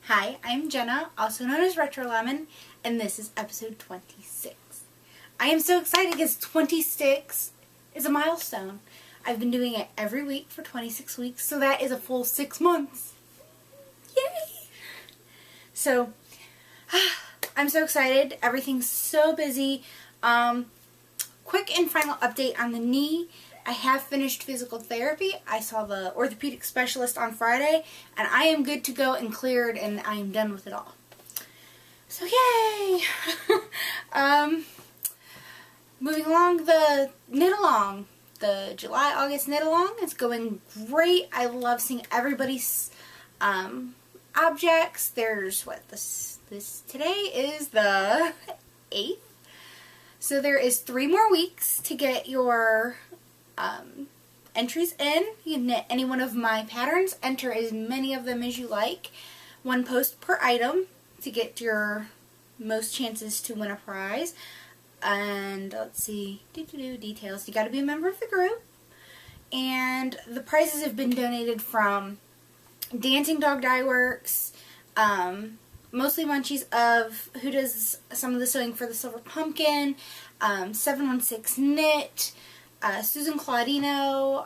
Hi, I'm Jenna, also known as Retro Lemon, and this is episode 26. I am so excited because 26 is a milestone. I've been doing it every week for 26 weeks, so that is a full 6 months. Yay! So, I'm so excited. Everything's so busy. Quick and final update on the knee. I have finished physical therapy. I saw the orthopedic specialist on Friday, and I am good to go and cleared, and I am done with it all. So yay! Moving along, the knit-along. The July-August knit-along is going great. I love seeing everybody's objects. There's, this today is the 8th. So there is 3 more weeks to get your entries in. You can knit any one of my patterns. Enter as many of them as you like. 1 post per item to get your most chances to win a prize. And let's see, details. You got to be a member of the group. And the prizes have been donated from Dancing Dog Dye Works, mostly Munchies of who does some of the sewing for the Silver Pumpkin, 716 Knit, Susan Claudino,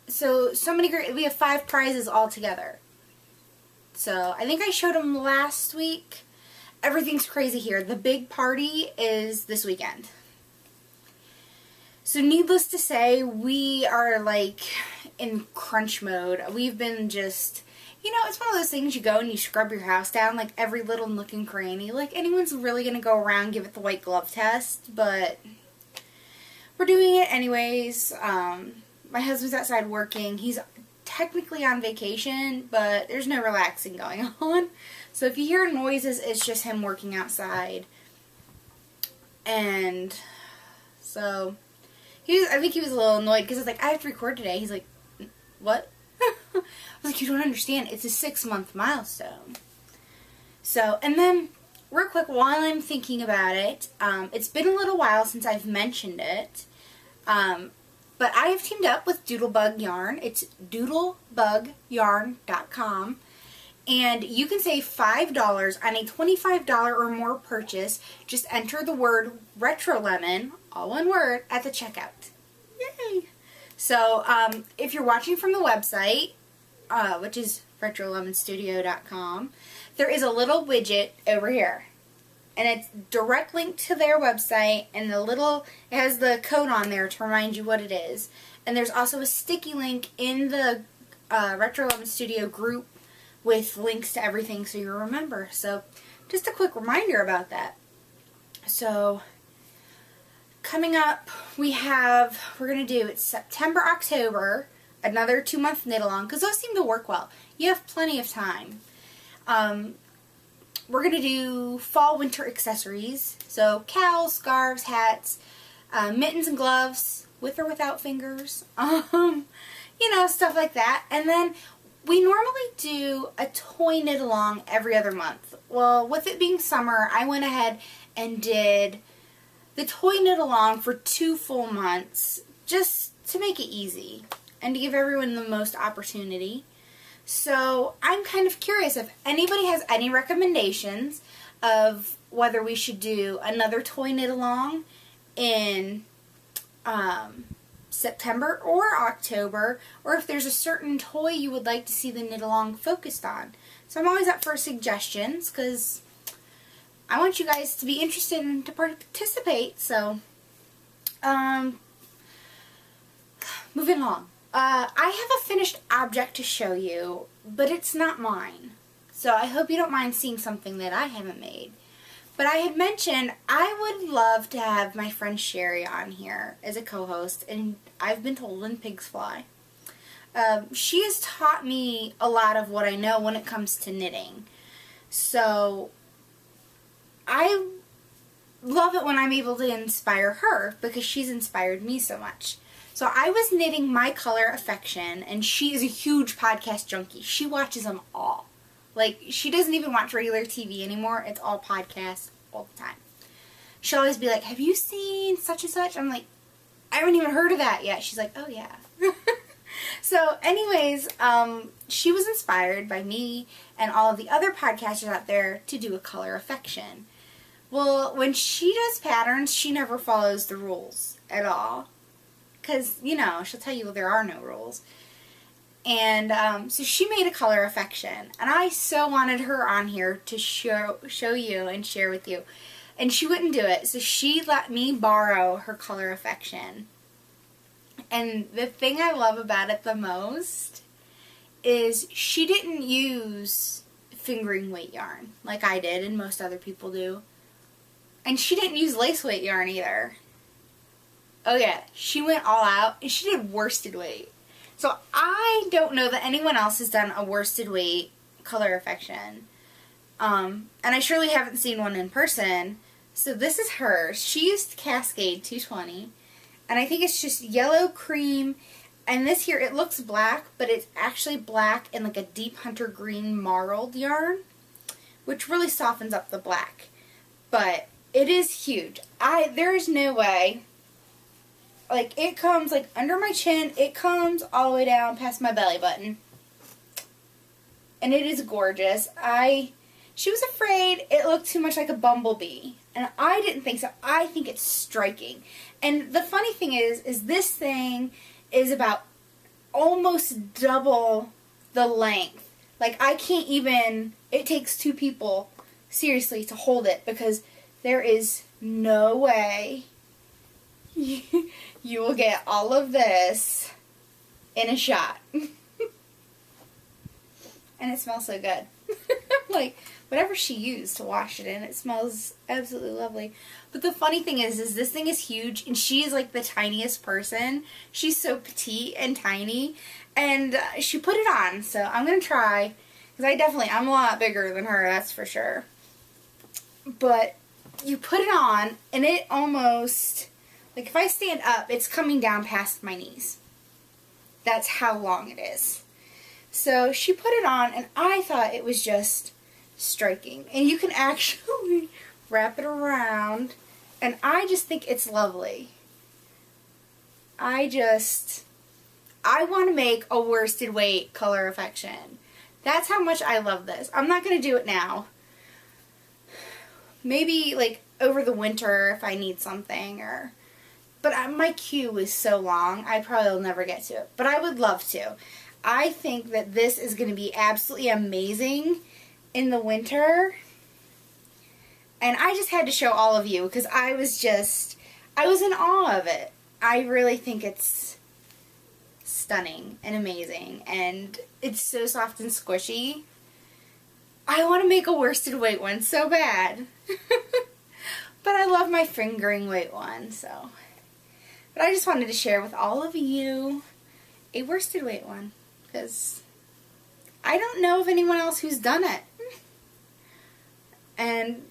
so many great, we have 5 prizes all together. So I think I showed them last week. Everything's crazy here. The big party is this weekend. So needless to say, we are like in crunch mode. We've been just, you know, it's one of those things you go and you scrub your house down, like every little nook and cranny. Like anyone's really going to go around and give it the white glove test, but we're doing it anyways. My husband's outside working. He's technically on vacation, but there's no relaxing going on. So if you hear noises, it's just him working outside. And so I think he was a little annoyed because I was like, I have to record today. He's like, what? I was like, you don't understand. It's a 6-month milestone. So, and then real quick, while I'm thinking about it, it's been a little while since I've mentioned it. But I have teamed up with Doodlebug Yarn. It's doodlebugyarn.com. And you can save $5 on a $25 or more purchase. Just enter the word Retro Lemon, all one word, at the checkout. Yay! So, if you're watching from the website, which is retrolemonstudio.com, there is a little widget over here. And it's direct link to their website, and it has the code on there to remind you what it is. And there's also a sticky link in the Retro Lemon Studio group with links to everything so you remember. So just a quick reminder about that. So coming up, we're going to do, it's September, October, another 2-month knit-along, because those seem to work well. You have plenty of time. We're going to do fall winter accessories, so cowls, scarves, hats, mittens and gloves, with or without fingers, you know, stuff like that. And then we normally do a toy knit-along every other month. Well, with it being summer, I went ahead and did the toy knit-along for 2 full months, just to make it easy and to give everyone the most opportunity. So I'm kind of curious if anybody has any recommendations of whether we should do another toy knit-along in September or October, or if there's a certain toy you would like to see the knit-along focused on. So I'm always up for suggestions because I want you guys to be interested and to participate. So, moving along. I have a finished object to show you, but it's not mine. So I hope you don't mind seeing something that I haven't made. But I had mentioned I would love to have my friend Sherry on here as a co-host, and I've been told when pigs fly. She has taught me a lot of what I know when it comes to knitting. So I love it when I'm able to inspire her because she's inspired me so much. So I was knitting My Color Affection, and she is a huge podcast junkie. She watches them all. Like, she doesn't even watch regular TV anymore. It's all podcasts all the time. She'll always be like, have you seen such and such? I'm like, I haven't even heard of that yet. She's like, oh yeah. So anyways, she was inspired by me and all of the other podcasters out there to do a color affection. Well, when she does patterns, she never follows the rules at all. Because, you know, she'll tell you there are no rules. And so she made a color affection. And I so wanted her on here to show you and share with you. And she wouldn't do it. So she let me borrow her color affection. And the thing I love about it the most is she didn't use fingering weight yarn like I did and most other people do. And she didn't use lace weight yarn either. Oh yeah, she went all out and she did worsted weight. So I don't know that anyone else has done a worsted weight color affection. And I surely haven't seen one in person. So this is hers. She used Cascade 220. And I think it's just yellow cream. And this here, it looks black, but it's actually black in like a deep hunter green marled yarn, which really softens up the black. But it is huge. There is no way. Like, it comes like under my chin. It comes all the way down past my belly button. And it is gorgeous. She was afraid it looked too much like a bumblebee. And I didn't think so. I think it's striking. And the funny thing is this thing is about almost double the length. Like, I can't even, it takes two people, seriously, to hold it. Because there is no way you will get all of this in a shot. And it smells so good. Like, whatever she used to wash it in, it smells absolutely lovely. But the funny thing is this thing is huge, and she is like the tiniest person. She's so petite and tiny, and she put it on, so I'm going to try, because I'm a lot bigger than her, that's for sure. But you put it on, and it almost, like if I stand up, it's coming down past my knees. That's how long it is. So she put it on, and I thought it was just striking. And you can actually wrap it around, and I just think it's lovely. I want to make a worsted weight color affection. That's how much I love this. I'm not going to do it now. Maybe like over the winter if I need something, but my queue is so long I probably will never get to it. But I would love to. I think that this is going to be absolutely amazing in the winter. And I just had to show all of you because I was in awe of it. I really think it's stunning and amazing. And it's so soft and squishy. I want to make a worsted weight one so bad. But I love my fingering weight one, so. But I just wanted to share with all of you a worsted weight one. Because I don't know of anyone else who's done it. And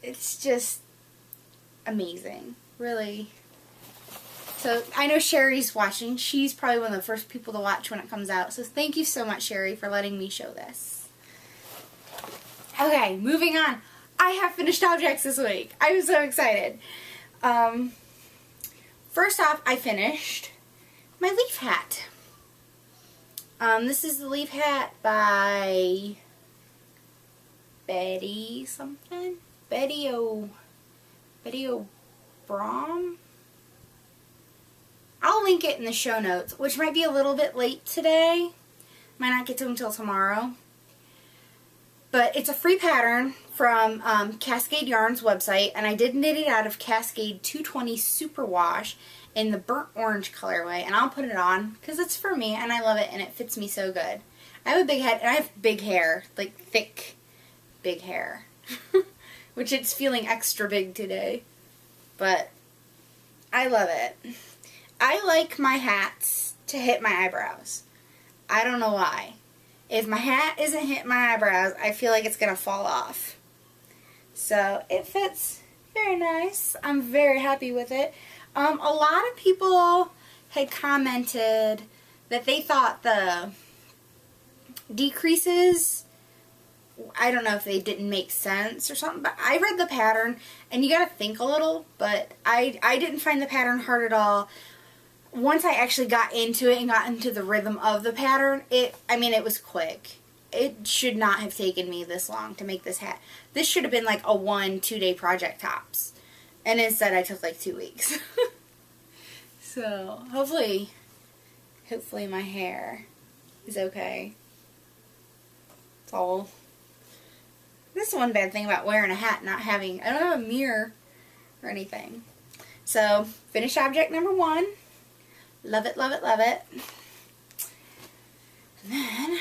it's just amazing. Really. So I know Sherry's watching. She's probably one of the first people to watch when it comes out. So thank you so much, Sherry, for letting me show this. Okay, moving on. I have finished objects this week. I'm so excited. First off, I finished my leaf hat. This is the leaf hat by Betty something? Betty O'Brom? I'll link it in the show notes, which might be a little bit late today. Might not get to them until tomorrow. But it's a free pattern from Cascade Yarn's website, and I did knit it out of Cascade 220 Superwash in the burnt orange colorway, and I'll put it on because it's for me and I love it and it fits me so good. I have a big head and I have big hair, like thick big hair, which it's feeling extra big today, but I love it. I like my hats to hit my eyebrows. I don't know why. If my hat isn't hitting my eyebrows, I feel like it's gonna fall off. So it fits very nice. I'm very happy with it. A lot of people had commented that they thought the decreases, I don't know if they didn't make sense or something, but I read the pattern, and you gotta think a little, but I didn't find the pattern hard at all. once I actually got into it and got into the rhythm of the pattern, it was quick. It should not have taken me this long to make this hat. This should have been like a 1-2 day project tops. And instead I took like 2 weeks. So, hopefully my hair is okay. It's all... This is one bad thing about wearing a hat, I don't have a mirror or anything. So, finished object number 1. Love it, love it, love it. And then,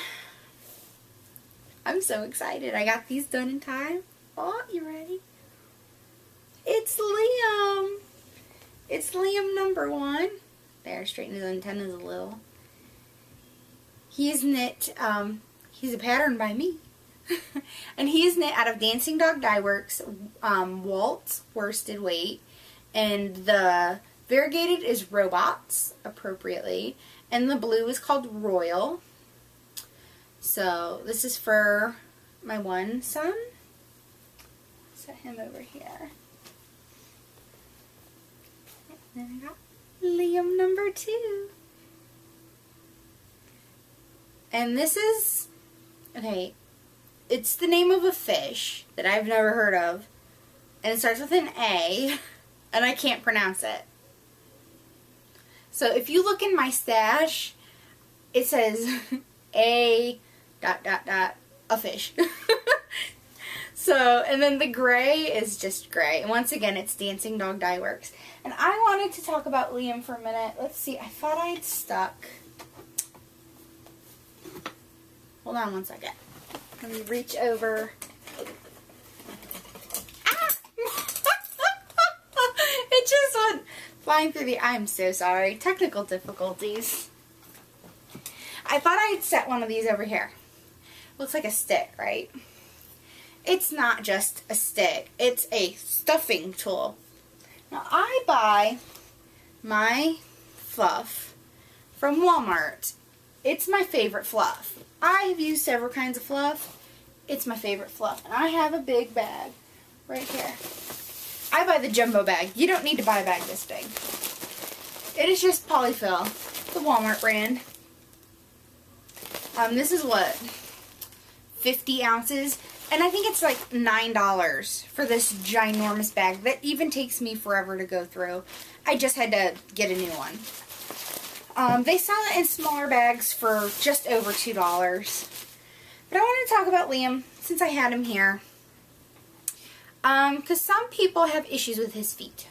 I'm so excited. I got these done in time. Oh, you ready? It's Liam. It's Liam number 1. There, straighten his antennas a little. He is knit, he's a pattern by me. And he is knit out of Dancing Dog Dye Works, Waltz worsted weight. And the variegated is Robots, appropriately. And the blue is called Royal. So, this is for my one son. Set him over here. And then I got Liam number 2. And this is, okay, it's the name of a fish that I've never heard of. And it starts with an A, and I can't pronounce it. So if you look in my stash, it says a ... a fish. So, and then the gray is just gray. And once again, it's Dancing Dog Dye Works. And I wanted to talk about Liam for a minute. Let's see, I thought I'd stuck. Hold on one second. Let me reach over. Ah! It just went flying through the... I'm so sorry. Technical difficulties. I thought I'd set one of these over here. Looks like a stick, right? It's not just a stick. It's a stuffing tool. Now, I buy my fluff from Walmart. It's my favorite fluff. I've used several kinds of fluff. It's my favorite fluff. And I have a big bag right here. I buy the jumbo bag. You don't need to buy a bag this big. It is just polyfill, the Walmart brand. This is what, 50 ounces? And I think it's like $9 for this ginormous bag that even takes me forever to go through. I just had to get a new one. They sell it in smaller bags for just over $2. But I wanted to talk about Liam since I had him here. Because some people have issues with his feet.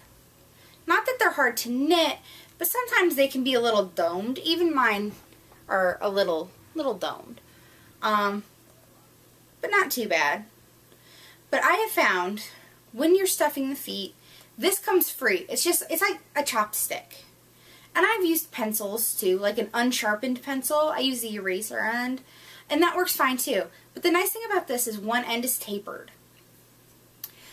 Not that they're hard to knit, but sometimes they can be a little domed. Even mine are a little domed. But not too bad. But I have found when you're stuffing the feet, this comes free. It's like a chopstick. And I've used pencils too, like an unsharpened pencil. I use the eraser end, and that works fine too. But the nice thing about this is one end is tapered.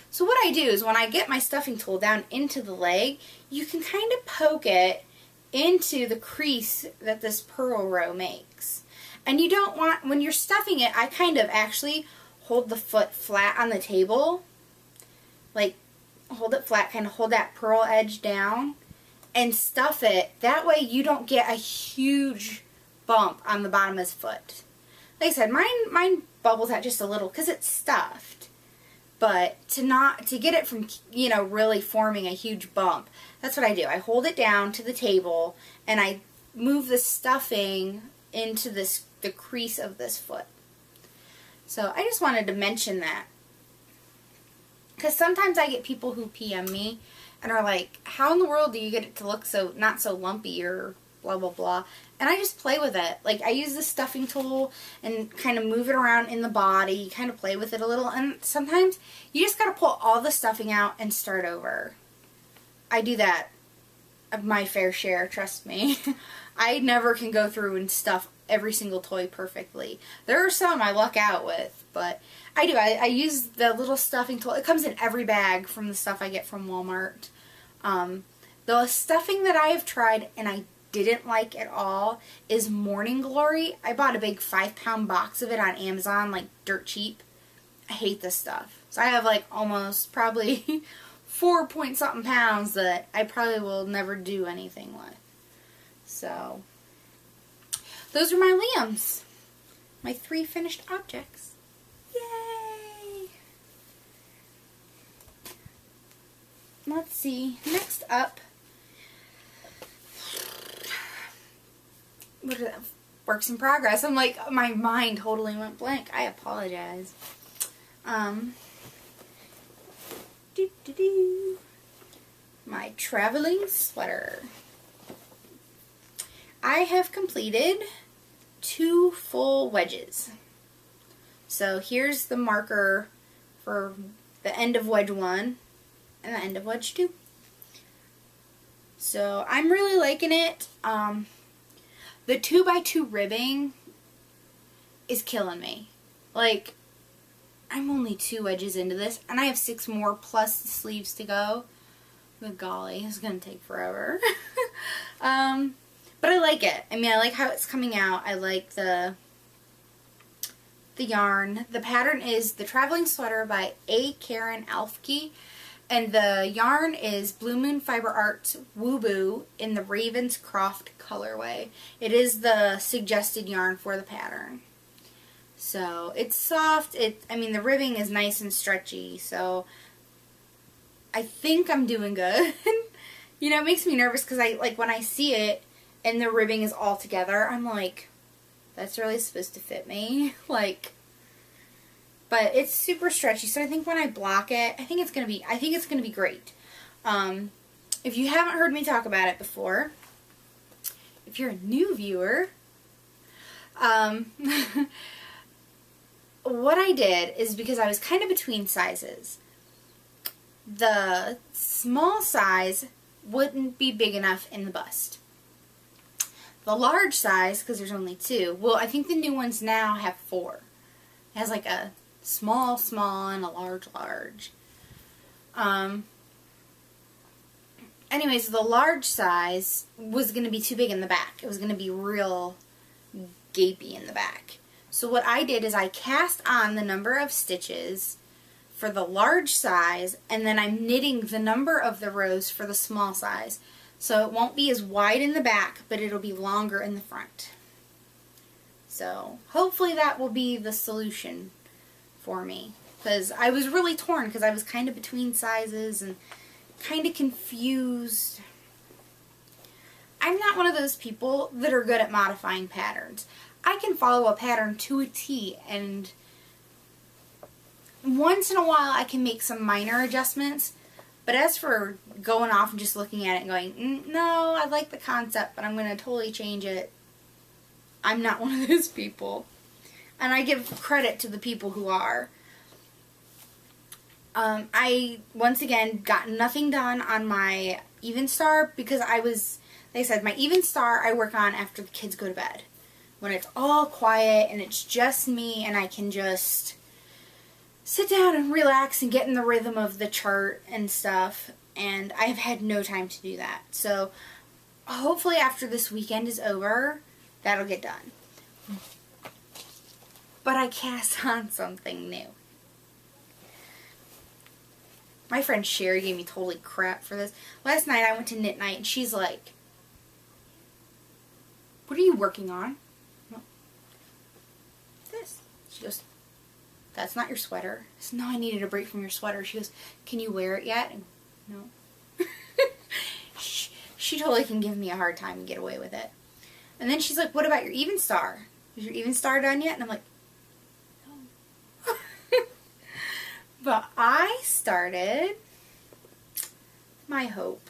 So what I do is when I get my stuffing tool down into the leg, you can kind of poke it into the crease that this purl row makes. And you don't want, when you're stuffing it, I kind of actually hold the foot flat on the table. Like, hold it flat, kind of hold that purl edge down and stuff it. That way you don't get a huge bump on the bottom of his foot. Like I said, mine bubbles out just a little because it's stuffed. But to get it from, you know, really forming a huge bump, that's what I do. I hold it down to the table and I move the stuffing into the crease of this foot. So I just wanted to mention that. Because sometimes I get people who PM me and are like, how in the world do you get it to look so, not so lumpy or blah blah blah. And I just play with it. Like, I use the stuffing tool and kind of move it around in the body, kind of play with it a little. And sometimes you just gotta pull all the stuffing out and start over. I do that of my fair share, trust me. I never can go through and stuff every single toy perfectly. There are some I luck out with, but I do. I use the little stuffing tool. It comes in every bag from the stuff I get from Walmart. The stuffing that I have tried and I didn't like at all is Morning Glory. I bought a big 5-pound box of it on Amazon, like dirt cheap. I hate this stuff. So I have like almost probably 4 point something pounds that I probably will never do anything with. So, those are my Liams. My 3 finished objects. Yay! Let's see. Next up, what is that? Works in progress. I'm like, my mind totally went blank. I apologize. My traveling sweater. I have completed 2 full wedges. So here's the marker for the end of wedge 1 and the end of wedge 2. So I'm really liking it. The 2x2 ribbing is killing me. Like, I'm only 2 wedges into this, and I have 6 more plus the sleeves to go. Good golly, it's going to take forever. But I like it. I mean, I like how it's coming out. I like the yarn. The pattern is the Traveling Sweater by A. Karen Alfke. And the yarn is Blue Moon Fiber Arts Woo Boo in the Ravenscroft colorway. It is the suggested yarn for the pattern. So it's soft. I mean, the ribbing is nice and stretchy. So I think I'm doing good. You know, it makes me nervous because when I see it and the ribbing is all together, I'm like, that's really supposed to fit me. But it's super stretchy, so I think when I block it, I think it's gonna be great. If you haven't heard me talk about it before, if you're a new viewer, what I did is, because I was kind of between sizes, the small size wouldn't be big enough in the bust. The large size, because there's only 2, well, I think the new ones now have 4. It has like a small, small, and a large, large. Anyways, the large size was going to be too big in the back. It was going to be real gapey in the back. So what I did is I cast on the number of stitches for the large size, and then I'm knitting the number of the rows for the small size. So it won't be as wide in the back, but it'll be longer in the front. So hopefully that will be the solution for me, because I was really torn, because I was kind of between sizes and kind of confused. I'm not one of those people that are good at modifying patterns. I can follow a pattern to a T, and once in a while I can make some minor adjustments, but as for going off and just looking at it and going, no, I like the concept, but I'm going to totally change it, I'm not one of those people. And I give credit to the people who are. I, once again, got nothing done on my Even Star because like I said, my Even Star I work on after the kids go to bed. When it's all quiet and it's just me and I can just sit down and relax and get in the rhythm of the chart and stuff. And I have had no time to do that. So hopefully after this weekend is over, that'll get done. But I cast on something new. My friend Sherry gave me totally crap for this. Last night I went to knit night and she's like, what are you working on? Well, this. She goes, that's not your sweater. I said, no, I needed a break from your sweater. She goes, can you wear it yet? And, no. She totally can give me a hard time and get away with it. And then she's like, what about your Even Star? Is your Even Star done yet? And I'm like, but I started my hope.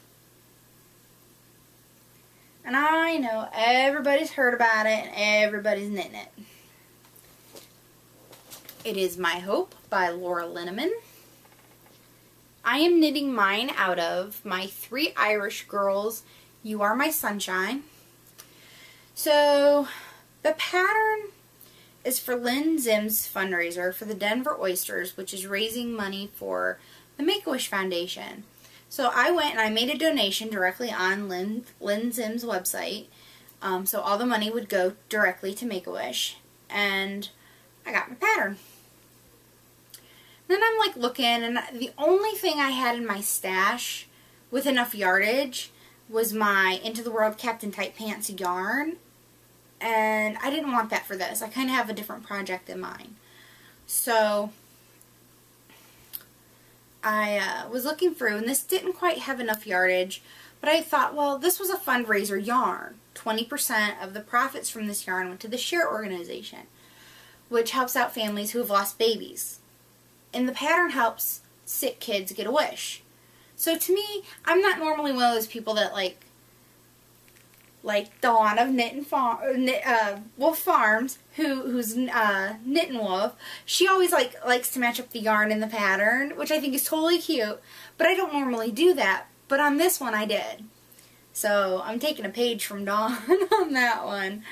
And I know everybody's heard about it and everybody's knitting it. It is My Hope by Laura Linneman. I am knitting mine out of my 3 Irish Girls, You Are My Sunshine. So the pattern is for Lynn Zim's fundraiser for the Denver Oysters, which is raising money for the Make-A-Wish Foundation. So I went and I made a donation directly on Lynn Zim's website. So all the money would go directly to Make-A-Wish. And I got my pattern. Then I'm like looking, and the only thing I had in my stash with enough yardage was my Into the World Captain Tight Pants yarn. And I didn't want that for this. I kind of have a different project in mind. So I was looking through, and this didn't quite have enough yardage, but I thought, well, this was a fundraiser yarn. 20% of the profits from this yarn went to the SHARE organization, which helps out families who have lost babies. And the pattern helps sick kids get a wish. So to me, I'm not normally one of those people that like Dawn of Wolf Farms, who's Knittin' Wolf. She always likes to match up the yarn and the pattern, which I think is totally cute. But I don't normally do that. But on this one, I did. So I'm taking a page from Dawn on that one,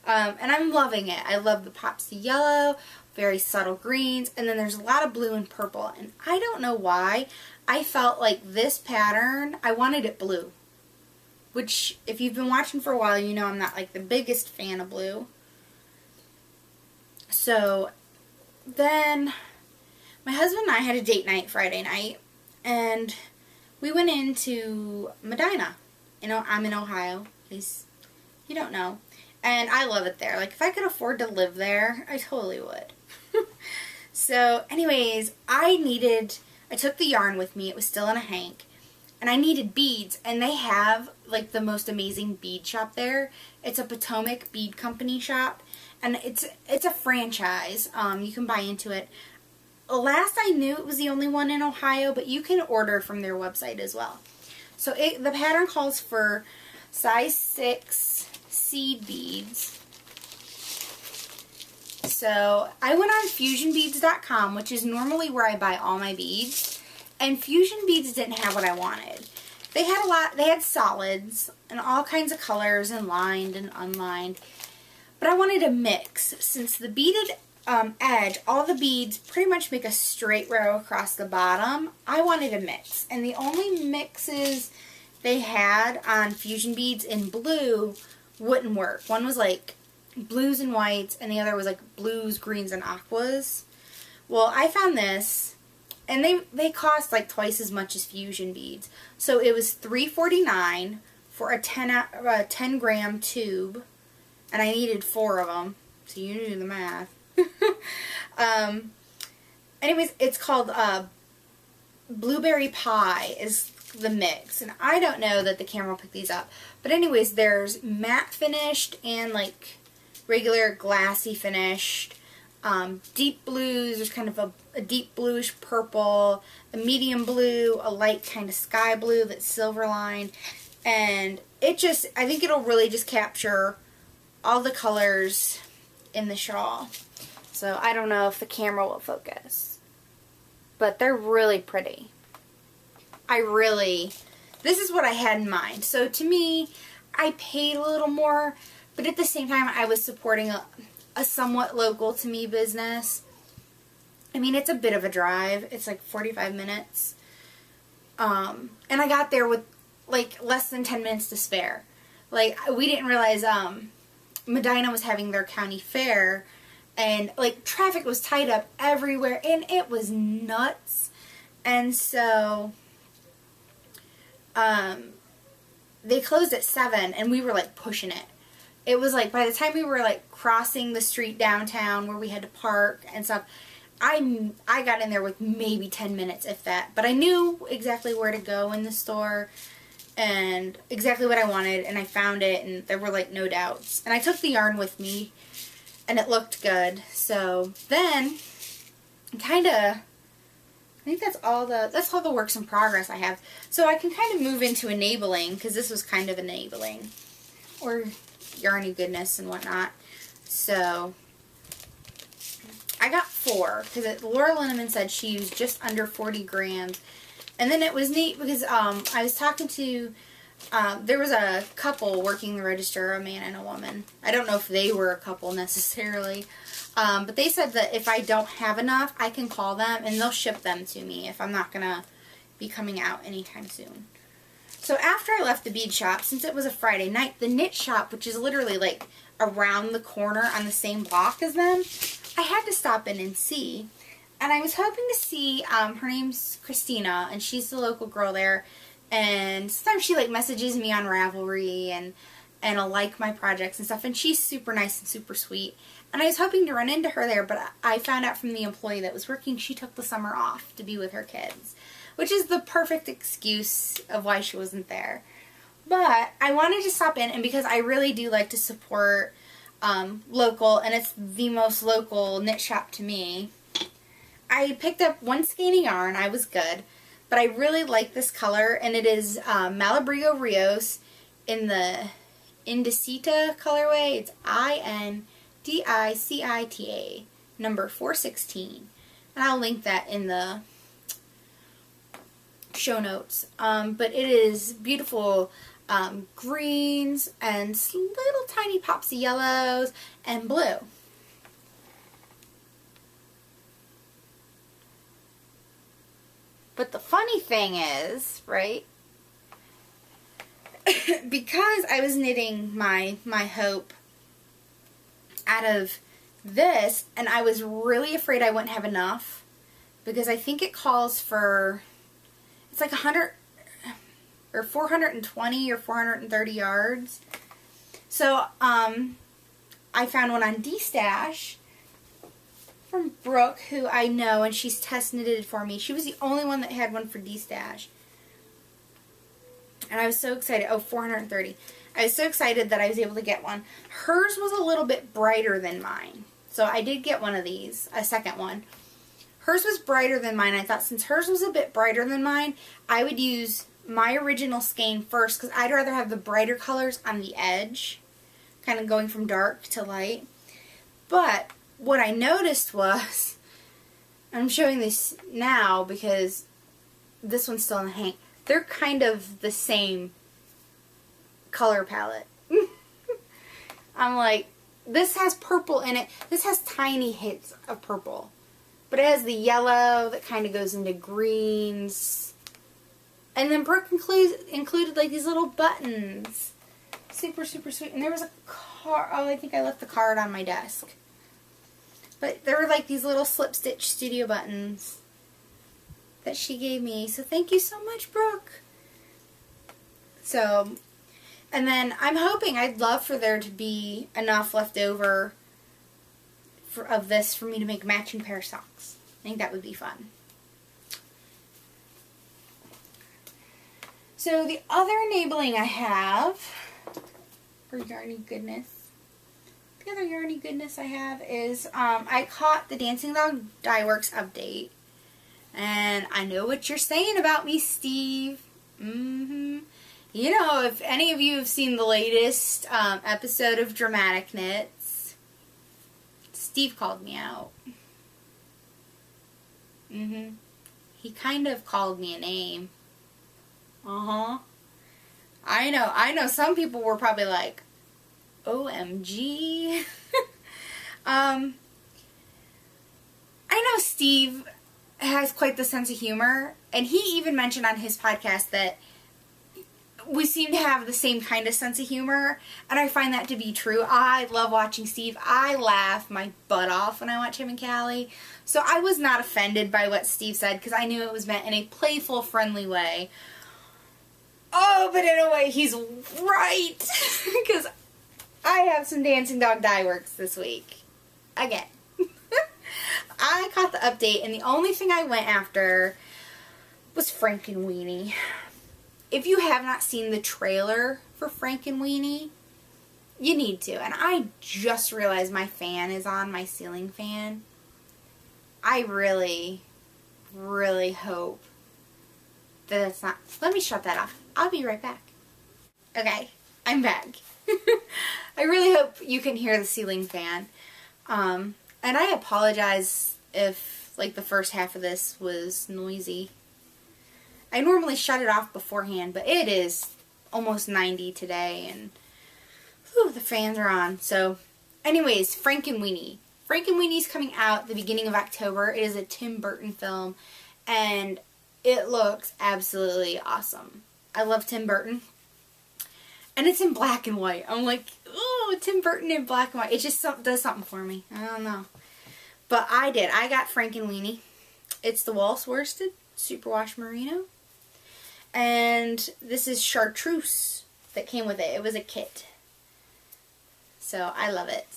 and I'm loving it. I love the pops of yellow, very subtle greens, and then there's a lot of blue and purple. And I don't know why I felt like this pattern, I wanted it blue. Which, if you've been watching for a while, you know I'm not like the biggest fan of blue. So then my husband and I had a date night Friday night, and we went into Medina. You know, I'm in Ohio, in case you don't know. And I love it there. Like, if I could afford to live there, I totally would. So, anyways, I took the yarn with me. It was still in a hank. And I needed beads, and they have like the most amazing bead shop there. It's a Potomac bead company shop, and it's a franchise. You can buy into it. Last I knew, it was the only one in Ohio, but you can order from their website as well. So the pattern calls for size 6 seed beads. So I went on fusionbeads.com, which is normally where I buy all my beads. And Fusion Beads didn't have what I wanted. They had solids and all kinds of colors and lined and unlined. But I wanted a mix. Since the beaded edge, all the beads pretty much make a straight row across the bottom, I wanted a mix. And the only mixes they had on Fusion Beads in blue wouldn't work. One was like blues and whites, and the other was like blues, greens, and aquas. Well, I found this. And they cost like twice as much as Fusion Beads. So it was $3.49 for a 10 gram tube. And I needed 4 of them. So you do the math. Anyways, it's called Blueberry Pie is the mix. And I don't know that the camera will pick these up. But anyways, there's matte finished and like regular glassy finished. Deep blues, there's kind of a deep bluish purple, a medium blue, a light kind of sky blue that's silver lined, and I think it'll really just capture all the colors in the shawl. So I don't know if the camera will focus, but they're really pretty. This is what I had in mind. So to me, I paid a little more, but at the same time I was supporting a somewhat local to me business. I mean, it's a bit of a drive. It's like 45 minutes. And I got there with like less than 10 minutes to spare. Like, we didn't realize Medina was having their county fair, and like traffic was tied up everywhere, and it was nuts. And so they closed at 7, and we were like pushing it. It was like, by the time we were like crossing the street downtown where we had to park and stuff, I got in there with maybe 10 minutes, if that. But I knew exactly where to go in the store and exactly what I wanted, and I found it, and there were like no doubts. And I took the yarn with me, and it looked good. So then, I think that's all the works in progress I have. So I can kind of move into enabling, because this was kind of enabling, or yarny goodness and whatnot. So I got 4, because Laura Linneman said she used just under 40 grams. And then it was neat because I was talking to, there was a couple working the register, a man and a woman. I don't know if they were a couple necessarily, but they said that if I don't have enough, I can call them and they'll ship them to me if I'm not going to be coming out anytime soon. So after I left the bead shop, since it was a Friday night, the knit shop, which is literally like around the corner on the same block as them, I had to stop in and see. And I was hoping to see, her name's Christina, and she's the local girl there And sometimes she like messages me on Ravelry and will like my projects and stuff. And she's super nice and super sweet. And I was hoping to run into her there, but I found out from the employee that was working, she took the summer off to be with her kids, which is the perfect excuse of why she wasn't there. But I wanted to stop in, and because I really do like to support local, and it's the most local knit shop to me, I picked up one skein of yarn. I was good. But I really like this color, and it is Malabrigo Rios in the Indicita colorway. It's INDICITA, number 416. And I'll link that in the show notes. But it is beautiful greens and little tiny pops of yellows and blue. But the funny thing is, right, because I was knitting my hope out of this, and I was really afraid I wouldn't have enough, because I think it calls for, it's like 100 or 420 or 430 yards. So I found one on D-Stash from Brooke, who I know, and she's test knitted for me. She was the only one that had one for D-Stash. And I was so excited. Oh, 430. I was so excited that I was able to get one. Hers was a little bit brighter than mine. So I did get one of these, a second one. Hers was brighter than mine. I thought since hers was a bit brighter than mine, I would use my original skein first, because I'd rather have the brighter colors on the edge, kind of going from dark to light. But what I noticed was, I'm showing this now because this one's still in the hang, they're kind of the same color palette. I'm like, this has purple in it. This has tiny hits of purple. But it has the yellow that kind of goes into greens. And then Brooke included like these little buttons. Super, super sweet. And there was a card. Oh, I think I left the card on my desk. But there were like these little slip stitch studio buttons that she gave me. So thank you so much, Brooke. So, and then I'm hoping, I'd love for there to be enough left over of this for me to make a matching pair of socks. I think that would be fun. So the other enabling I have for yarny goodness, the other yarny goodness I have is I caught the Dancing Dog Dye Works update, and I know what you're saying about me, Steve. You know, if any of you have seen the latest episode of Dramatic Knits, Steve called me out. He kind of called me a name. I know some people were probably like, OMG. I know Steve has quite the sense of humor, and he even mentioned on his podcast that we seem to have the same kind of sense of humor, and I find that to be true. I love watching Steve. I laugh my butt off when I watch him and Callie. So I was not offended by what Steve said, because I knew it was meant in a playful, friendly way. Oh, but in a way, he's right. Because I have some Dancing Dog Dye Works this week. Again. I caught the update, and the only thing I went after was Frankenweenie. If you have not seen the trailer for Frankenweenie, you need to. And I just realized my fan is on, my ceiling fan. I really, really hope that it's not. Let me shut that off. I'll be right back. Okay, I'm back. I really hope you can hear the ceiling fan. And I apologize if, like, the first half of this was noisy. I normally shut it off beforehand, but it is almost 90 today, and whew, the fans are on. So, anyways, Frankenweenie. Frankenweenie's coming out the beginning of October. It is a Tim Burton film, and it looks absolutely awesome. I love Tim Burton. And it's in black and white. I'm like, oh, Tim Burton in black and white. It just does something for me. I don't know. But I did. I got Frankenweenie. It's the Waltz Worsted Superwash Merino. And this is chartreuse that came with it. It was a kit. So I love it.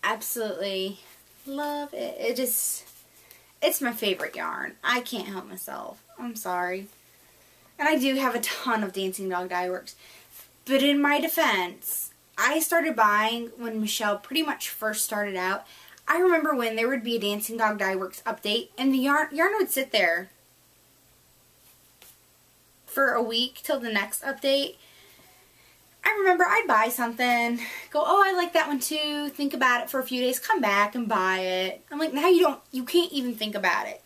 Absolutely love it. It's my favorite yarn. I can't help myself. I'm sorry. And I do have a ton of Dancing Dog Dye Works. But in my defense, I started buying when Michelle pretty much first started out. I remember when there would be a Dancing Dog Dye Works update and the yarn would sit there for a week till the next update. I remember I'd buy something, go, oh, I like that one too, think about it for a few days, come back and buy it. I'm like, now you can't even think about it.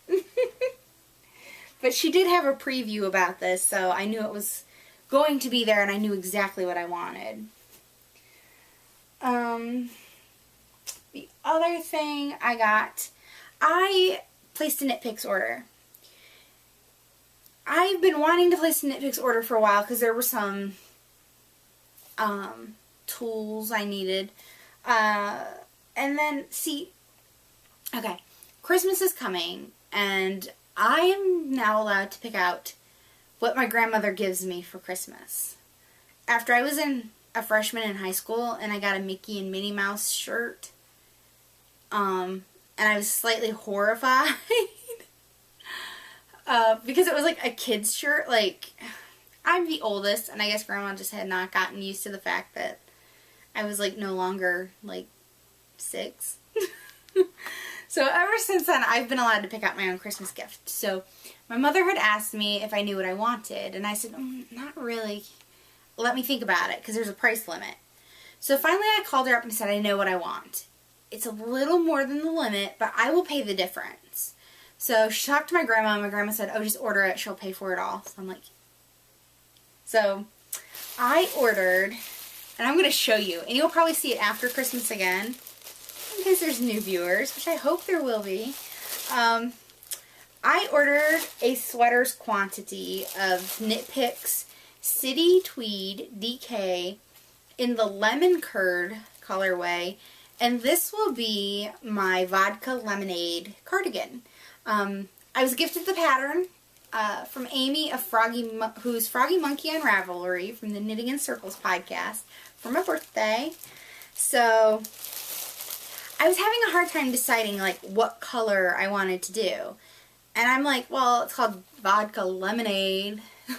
But she did have a preview about this, so I knew it was going to be there and I knew exactly what I wanted. The other thing I placed a Knit Picks order. I've been wanting to place a Knit Picks order for a while because there were some tools I needed. And then, see, okay, Christmas is coming, and I am now allowed to pick out what my grandmother gives me for Christmas. After I was a freshman in high school, and I got a Mickey and Minnie Mouse shirt, and I was slightly horrified, because it was like a kid's shirt. Like, I'm the oldest, and I guess Grandma just had not gotten used to the fact that I was, like, no longer, like, 6. So ever since then, I've been allowed to pick out my own Christmas gift. So my mother had asked me if I knew what I wanted, and I said, not really. Let me think about it, because there's a price limit. So finally I called her up and said, I know what I want. It's a little more than the limit, but I will pay the difference. So she talked to my grandma, and my grandma said, oh, just order it. She'll pay for it all. So I'm like, so I ordered, and I'm going to show you, and you'll probably see it after Christmas again, in case there's new viewers, which I hope there will be. I ordered a sweater's quantity of Knit Picks City Tweed DK in the lemon curd colorway, and this will be my Vodka Lemonade cardigan. I was gifted the pattern from Amy of who's Froggy Monkey on Ravelry from the Knitting in Circles podcast for my birthday. So I was having a hard time deciding like what color I wanted to do. And I'm like, well, it's called Vodka Lemonade. And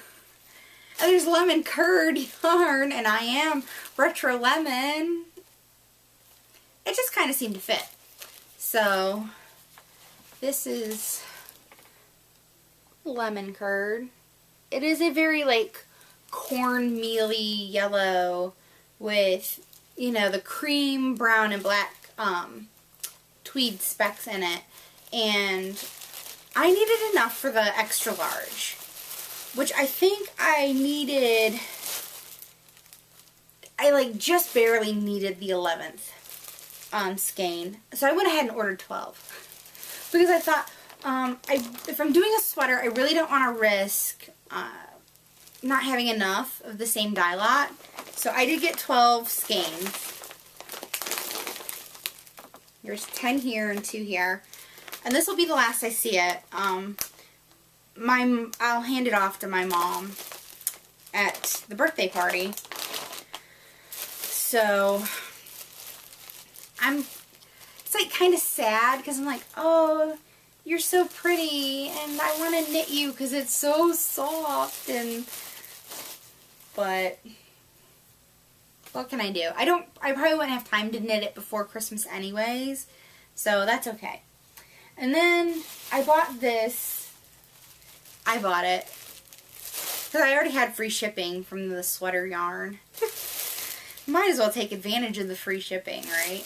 there's lemon curd yarn, and I am retro lemon. It just kind of seemed to fit. So this is lemon curd. It is a very like cornmealy yellow with, you know, the cream, brown, and black tweed specks in it. And I needed enough for the extra large, which I think I needed, I like just barely needed the 11th skein. So I went ahead and ordered 12. Because I thought, if I'm doing a sweater, I really don't want to risk not having enough of the same dye lot. So I did get 12 skeins. There's 10 here and 2 here. And this will be the last I see it. I'll hand it off to my mom at the birthday party. So it's like kind of sad because I'm like, oh, you're so pretty and I want to knit you because it's so soft, but what can I do? I probably wouldn't have time to knit it before Christmas anyways, so that's okay. And then I bought this. I bought it because I already had free shipping from the sweater yarn. Might as well take advantage of the free shipping, right?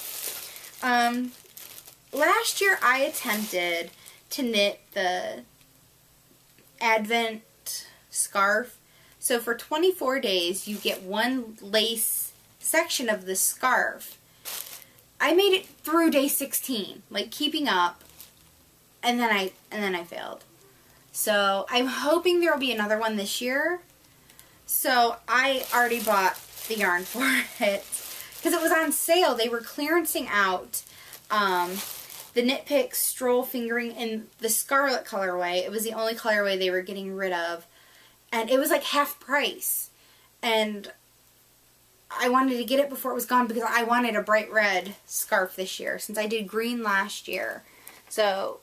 Last year I attempted to knit the Advent scarf. So for 24 days you get one lace section of the scarf. I made it through day 16, like keeping up. And then I failed. So I'm hoping there will be another one this year. So I already bought the yarn for it because it was on sale. They were clearancing out the Knit Picks Stroll Fingering in the Scarlet colorway. It was the only colorway they were getting rid of. And it was like half price. And I wanted to get it before it was gone because I wanted a bright red scarf this year since I did green last year. So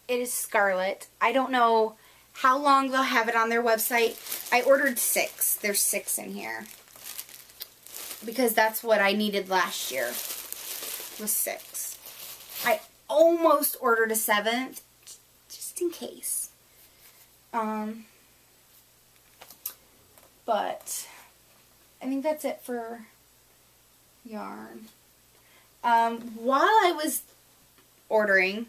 it is Scarlet. I don't know how long they'll have it on their website. I ordered 6. There's 6 in here. Because that's what I needed last year. Was 6. I almost ordered a 7th. Just in case. But I think that's it for yarn. While I was ordering,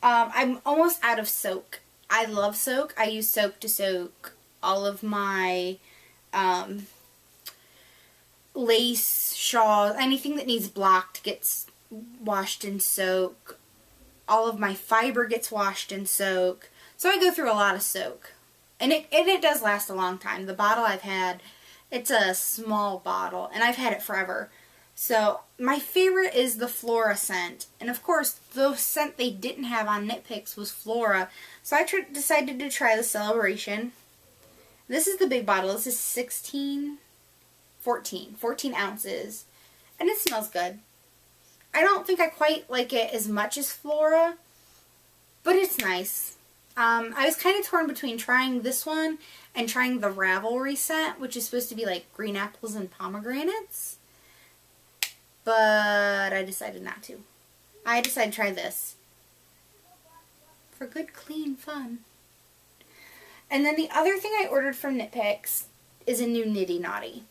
I'm almost out of soak. I love soak. I use soak to soak all of my lace, shawls, anything that needs blocked gets washed in soak. All of my fiber gets washed in soak. So I go through a lot of soak. And it does last a long time. The bottle I've had, it's a small bottle, and I've had it forever. So my favorite is the Flora scent. And of course, the scent they didn't have on Knit Picks was Flora. So I decided to try the Celebration. This is the big bottle. This is 14 ounces. And it smells good. I don't think I quite like it as much as Flora, but it's nice. I was kind of torn between trying this one and trying the Ravelry scent, which is supposed to be like green apples and pomegranates. But I decided not to. I decided to try this. For good, clean fun. And then the other thing I ordered from Knit Picks is a new Niddy Noddy.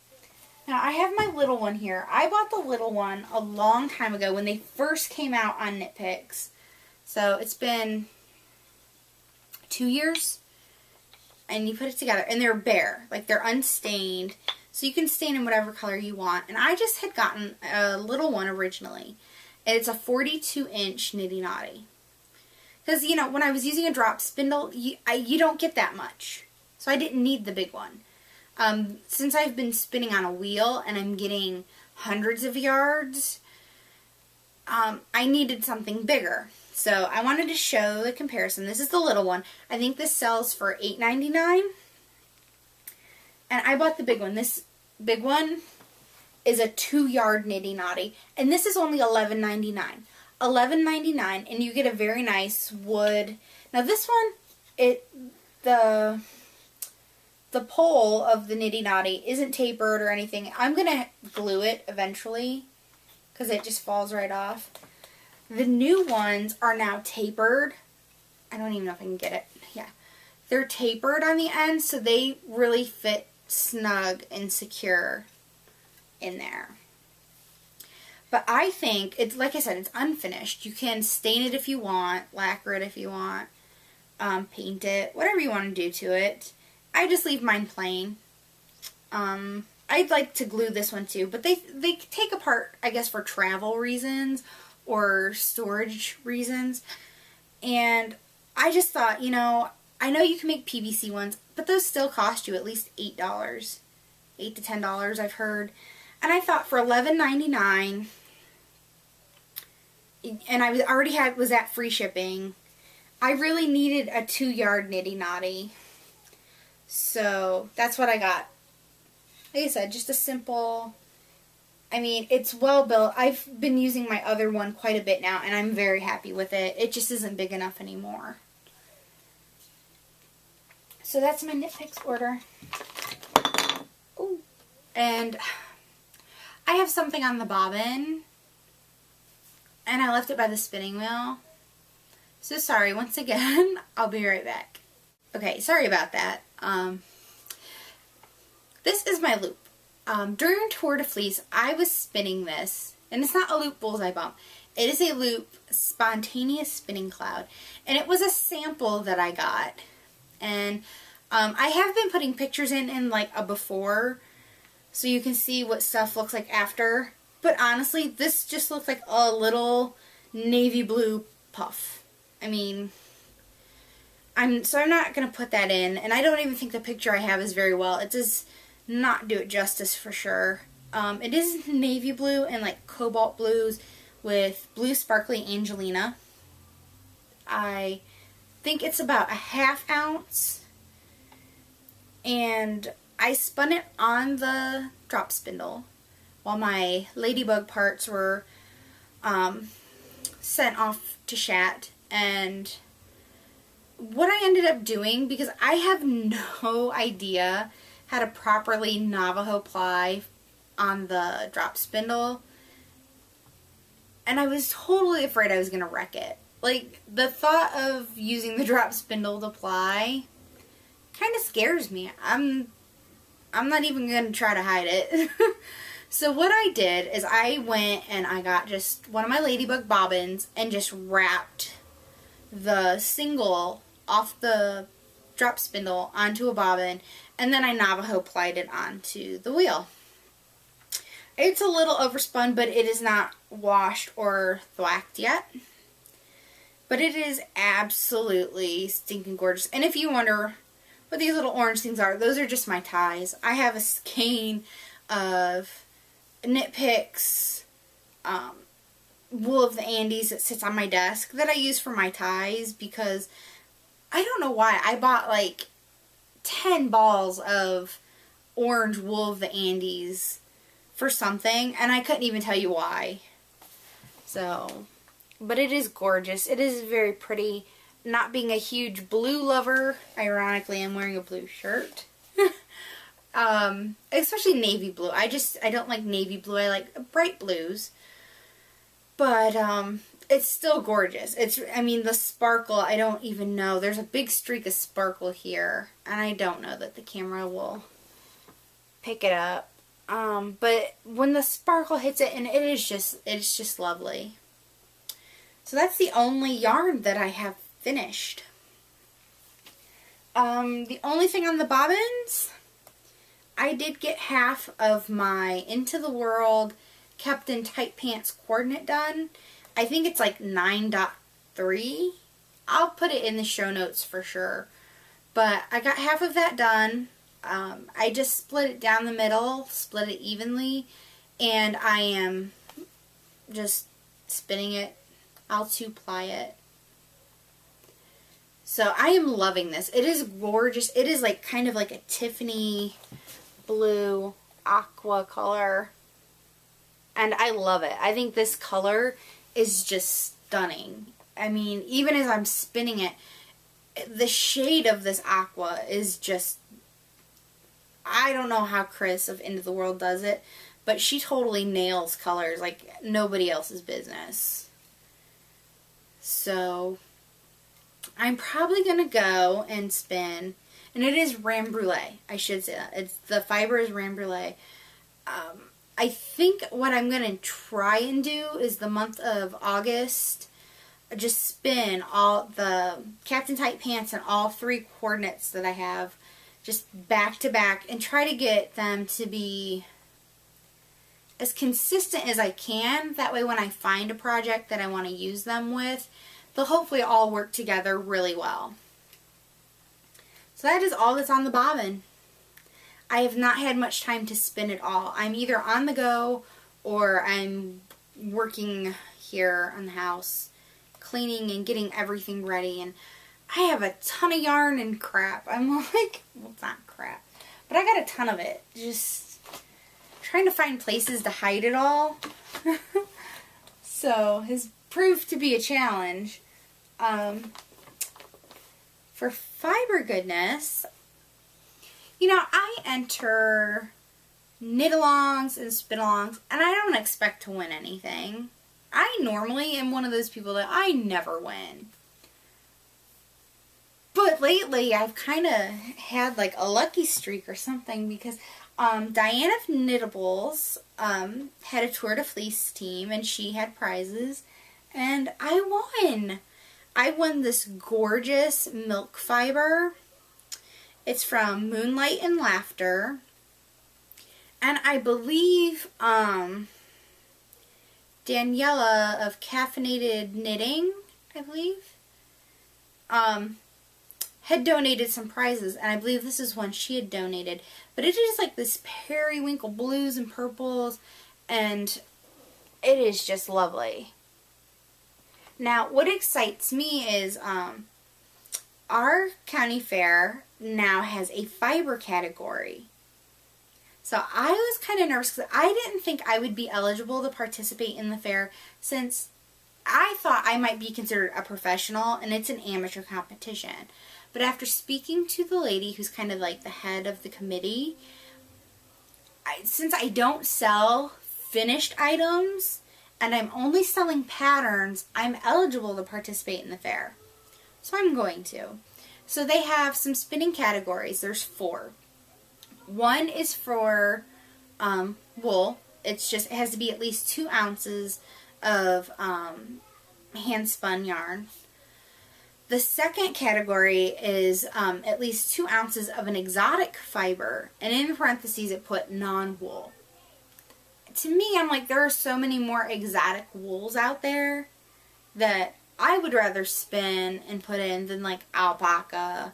Now, I have my little one here. I bought the little one a long time ago when they first came out on Knit Picks. So, it's been 2 years. And you put it together. And they're bare. Like, they're unstained. So, you can stain in whatever color you want. And I just had gotten a little one originally. And it's a 42-inch Niddy Noddy. Because, you know, when I was using a drop spindle, you don't get that much. So, I didn't need the big one. Since I've been spinning on a wheel and I'm getting hundreds of yards, I needed something bigger. So I wanted to show the comparison. This is the little one. I think this sells for $8.99. And I bought the big one. This big one is a 2-yard Niddy Noddy. And this is only $11.99. $11.99, and you get a very nice wood. Now this one, the pole of the Niddy Noddy isn't tapered or anything. I'm going to glue it eventually because it just falls right off. The new ones are now tapered. I don't even know if I can get it. Yeah. They're tapered on the end, so they really fit snug and secure in there. But I think, it's like I said, it's unfinished. You can stain it if you want, lacquer it if you want, paint it, whatever you want to do to it. I just leave mine plain. I'd like to glue this one too, but they take apart, I guess, for travel reasons or storage reasons. And I just thought, you know, I know you can make PVC ones, but those still cost you at least $8. $8 to $10, I've heard. And I thought for $11.99, and I already was at free shipping, I really needed a 2-yard Niddy Noddy. So that's what I got. Like I said, just a simple, I mean, it's well built. I've been using my other one quite a bit now, and I'm very happy with it. It just isn't big enough anymore. So that's my Knit Picks order. Ooh. And I have something on the bobbin, and I left it by the spinning wheel. So sorry, once again, I'll be right back. Okay, sorry about that. This is my loop. During Tour de Fleece, I was spinning this, and it's not a loop bullseye bump. It is a loop spontaneous spinning cloud, and it was a sample that I got. And I have been putting pictures in like a before, so you can see what stuff looks like after. But honestly, this just looks like a little navy blue puff. I mean, I'm not going to put that in, and I don't even think the picture I have is very well. It does not do it justice for sure. It is navy blue and like cobalt blues with Blue Sparkly Angelina. I think it's about a 1/2 ounce. And I spun it on the drop spindle while my ladybug parts were sent off to Shat. And what I ended up doing, because I have no idea how to properly Navajo ply on the drop spindle, and I was totally afraid I was going to wreck it. Like, the thought of using the drop spindle to ply kind of scares me. I'm not even going to try to hide it. So what I did is I went and I got just one of my ladybug bobbins and just wrapped the single off the drop spindle onto a bobbin, and then I Navajo plied it onto the wheel. It's a little overspun, but it is not washed or thwacked yet. But it is absolutely stinking gorgeous. And if you wonder what these little orange things are, those are just my ties. I have a skein of Knit Picks wool of the Andes that sits on my desk that I use for my ties, because I don't know why. I bought like 10 balls of orange wool of the Andes for something, and I couldn't even tell you why. So, but it is gorgeous. It is very pretty. Not being a huge blue lover, ironically, I'm wearing a blue shirt. Especially navy blue. I don't like navy blue. I like bright blues. But, it's still gorgeous. I mean, the sparkle, I don't even know. There's a big streak of sparkle here, and I don't know that the camera will pick it up. But when the sparkle hits it, and it's just lovely. So that's the only yarn that I have finished. The only thing on the bobbins, I did get half of my Into the World Captain Tight Pants coordinate done. I think it's like 9.3. I'll put it in the show notes for sure. But I got half of that done. I just split it down the middle, split it evenly, and I am just spinning it. I'll 2-ply it. So I am loving this. It is gorgeous. It is like kind of like a Tiffany blue aqua color. And I love it. I think this color is just stunning. I mean, even as I'm spinning it, the shade of this aqua is just, I don't know how Chris of Into the World does it, but she totally nails colors like nobody else's business. So I'm probably going to go and spin, and it is Rame Brulee. I should say that. The fiber is Rame Brulee. I think what I'm going to try and do is the month of August, just spin all the Captain Tight Pants and all 3 coordinates that I have just back to back and try to get them to be as consistent as I can. That way when I find a project that I want to use them with, they'll hopefully all work together really well. So that is all that's on the bobbin. I have not had much time to spin it all. I'm either on the go or I'm working here on the house, cleaning and getting everything ready, and I have a ton of yarn and crap. I'm like, well, it's not crap, but I got a ton of it. Just trying to find places to hide it all. So, has proved to be a challenge. For fiber goodness, you know, I enter knit-alongs and spin-alongs, and I don't expect to win anything. I normally am one of those people that I never win. But lately, I've kind of had like a lucky streak or something, because Diana of Knittables had a Tour de Fleece team, and she had prizes, and I won. I won this gorgeous milk fiber. It's from Moonlight and Laughter, and I believe Daniela of Caffeinated Knitting, I believe, had donated some prizes, and I believe this is one she had donated. But it is like this periwinkle blues and purples, and it is just lovely. Now, what excites me is our county fair now has a fiber category. So I was kind of nervous because I didn't think I would be eligible to participate in the fair, since I thought I might be considered a professional and it's an amateur competition. But after speaking to the lady who's kind of like the head of the committee, since I don't sell finished items and I'm only selling patterns, I'm eligible to participate in the fair. So I'm going to. So they have some spinning categories. There's 4. One is for wool. It has to be at least 2 ounces of hand spun yarn. The second category is at least 2 ounces of an exotic fiber, and in parentheses it put non-wool. To me, I'm like, there are so many more exotic wools out there that I would rather spin and put in than like alpaca.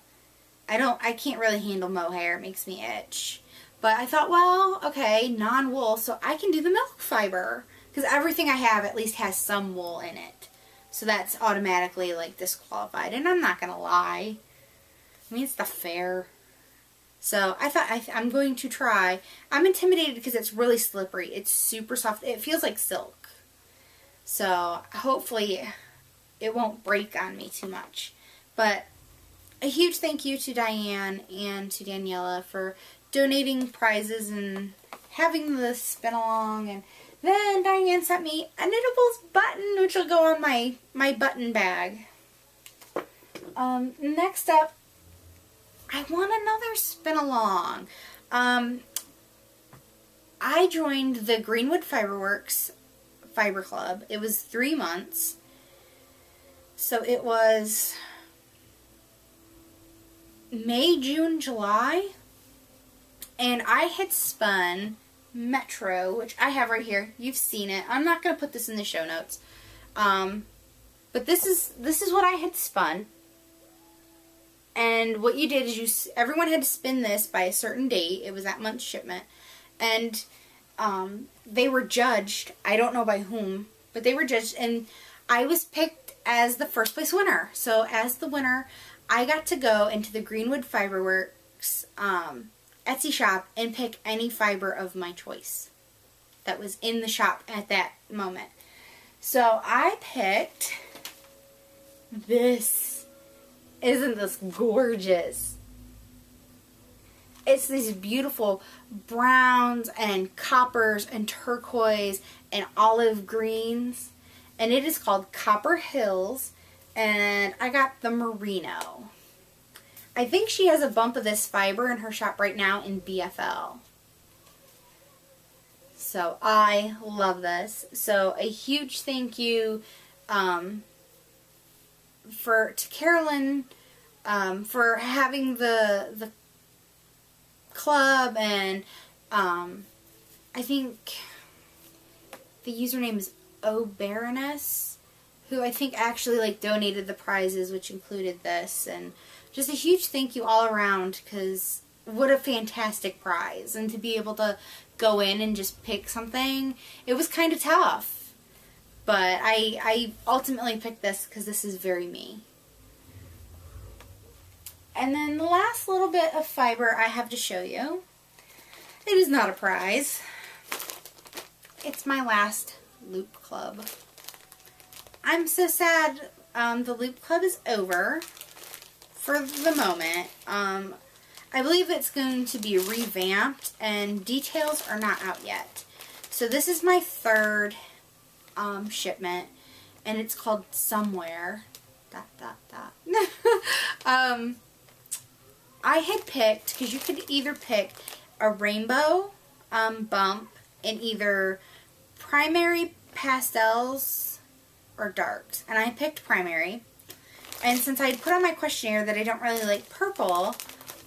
I can't really handle mohair, it makes me itch. But I thought, well, okay, non-wool, so I can do the milk fiber, because everything I have at least has some wool in it. So that's automatically like disqualified, and I'm not going to lie. I mean, it's the fair. So I thought I'm going to try. I'm intimidated because it's really slippery. It's super soft. It feels like silk. So hopefully it won't break on me too much. But a huge thank you to Diane and to Daniela for donating prizes and having the spin along. And then Diane sent me a Knittables button, which will go on my button bag. Next up, I want another spin along. I joined the Greenwood Fiberworks Fiber Club. It was 3 months. So it was May, June, July. And I had spun Metro, which I have right here. You've seen it. I'm not going to put this in the show notes. But this is what I had spun. And what you did is everyone had to spin this by a certain date. It was that month's shipment. And they were judged. I don't know by whom, but they were judged. And I was picked as the first place winner. So as the winner, I got to go into the Greenwood Fiberworks Etsy shop and pick any fiber of my choice that was in the shop at that moment. So I picked this. Isn't this gorgeous? It's these beautiful browns and coppers and turquoise and olive greens. And it is called Copper Hills. And I got the merino. I think she has a bump of this fiber in her shop right now in BFL. So I love this. So a huge thank you to Carolyn for having the club, and I think the username is O Baroness, who I think actually like donated the prizes, which included this. And just a huge thank you all around, because what a fantastic prize. And to be able to go in and just pick something, it was kind of tough. But I ultimately picked this because this is very me. And then the last little bit of fiber I have to show you. It is not a prize. It's my last loop club. I'm so sad the loop club is over for the moment. I believe it's going to be revamped and details are not out yet. So this is my 3rd shipment, and it's called Somewhere. ... I had picked, because you could either pick a rainbow bump in either primary pastels or darks, and I picked primary. And since I put on my questionnaire that I don't really like purple,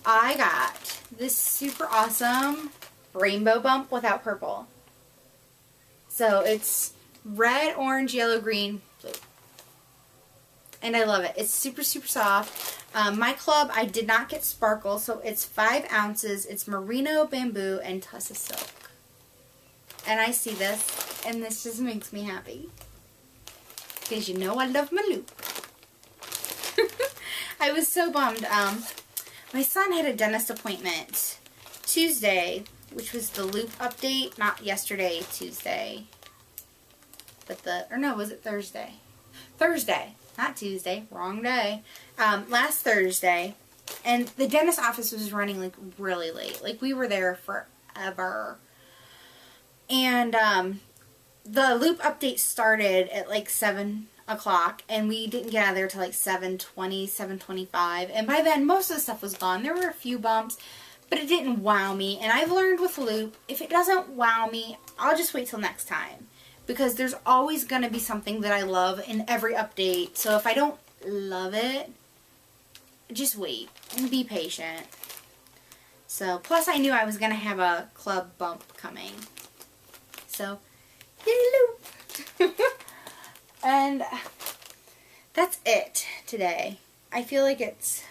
I got this super awesome rainbow bump without purple. So it's red, orange, yellow, green, blue. And I love it. It's super, super soft. My club, I did not get sparkle, so it's 5 ounces. It's merino, bamboo, and tussa silk. And I see this. and this just makes me happy. Because you know I love my loop. I was so bummed. My son had a dentist appointment Tuesday, which was the loop update, not yesterday, Tuesday. But was it Thursday? Thursday, not Tuesday, wrong day. Last Thursday, and the dentist office was running like really late. Like we were there forever. And the loop update started at like 7 o'clock, and we didn't get out of there till like 7:20, 7:25. And by then, most of the stuff was gone. There were a few bumps, but it didn't wow me. And I've learned with loop, if it doesn't wow me, I'll just wait till next time. Because there's always going to be something that I love in every update. So if I don't love it, just wait and be patient. So, plus I knew I was going to have a club bump coming. So, yay loop! And that's it today. I feel like it's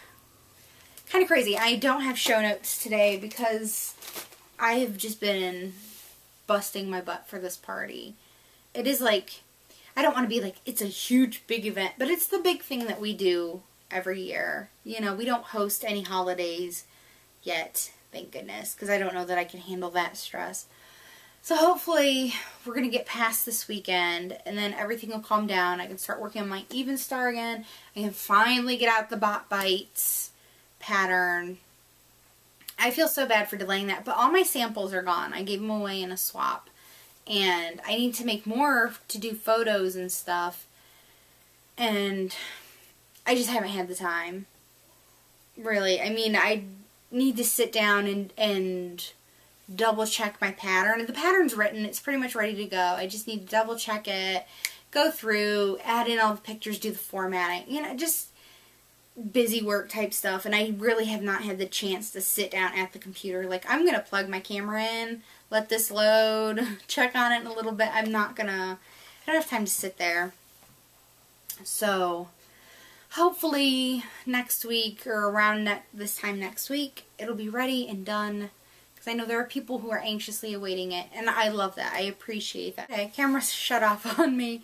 kind of crazy. I don't have show notes today because I have just been busting my butt for this party. It is like, I don't want to be like, it's a huge big event, but it's the big thing that we do every year. You know, we don't host any holidays yet, thank goodness, because I don't know that I can handle that stress. So hopefully we're going to get past this weekend and then everything will calm down. I can start working on my even star again. I can finally get out the bot bites pattern. I feel so bad for delaying that, but all my samples are gone. I gave them away in a swap. And I need to make more to do photos and stuff. And I just haven't had the time. Really. I mean, I need to sit down and double check my pattern. The pattern's written. It's pretty much ready to go. I just need to double check it, go through, add in all the pictures, do the formatting. You know, just busy work type stuff. And I really have not had the chance to sit down at the computer. Like, I'm going to plug my camera in, let this load, check on it in a little bit. I don't have time to sit there. So, hopefully next week or around this time next week, it'll be ready and done. Because I know there are people who are anxiously awaiting it. And I love that. I appreciate that. Okay, camera shut off on me.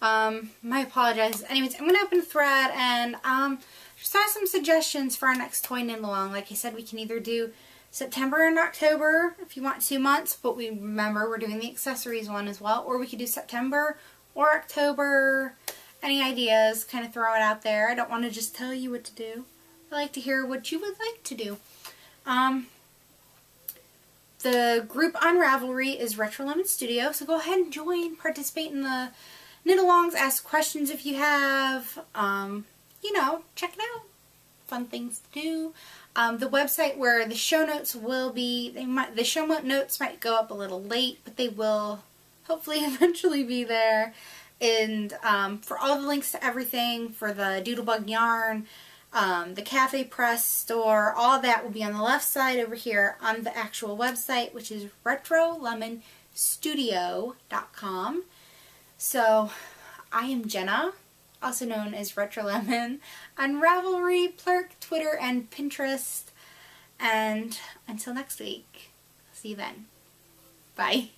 My apologies. Anyways, I'm going to open a thread and just have some suggestions for our next toy knit along. Like I said, we can either do September and October if you want 2 months, but we remember we're doing the accessories one as well. Or we could do September or October. Any ideas, kind of throw it out there. I don't want to just tell you what to do. I like to hear what you would like to do. The group on Ravelry is Retro Lemon Studio, so go ahead and join, participate in the knit-alongs, ask questions if you have, you know, check it out. Fun things to do. The website where the show notes will be, the show notes might go up a little late, but they will hopefully eventually be there. And for all the links to everything, for the Doodlebug yarn, the Cafe Press store, all that will be on the left side over here on the actual website, which is retrolemonstudio.com. So, I am Jenna, also known as Retro Lemon, on Ravelry, Plurk, Twitter, and Pinterest. And until next week, see you then. Bye.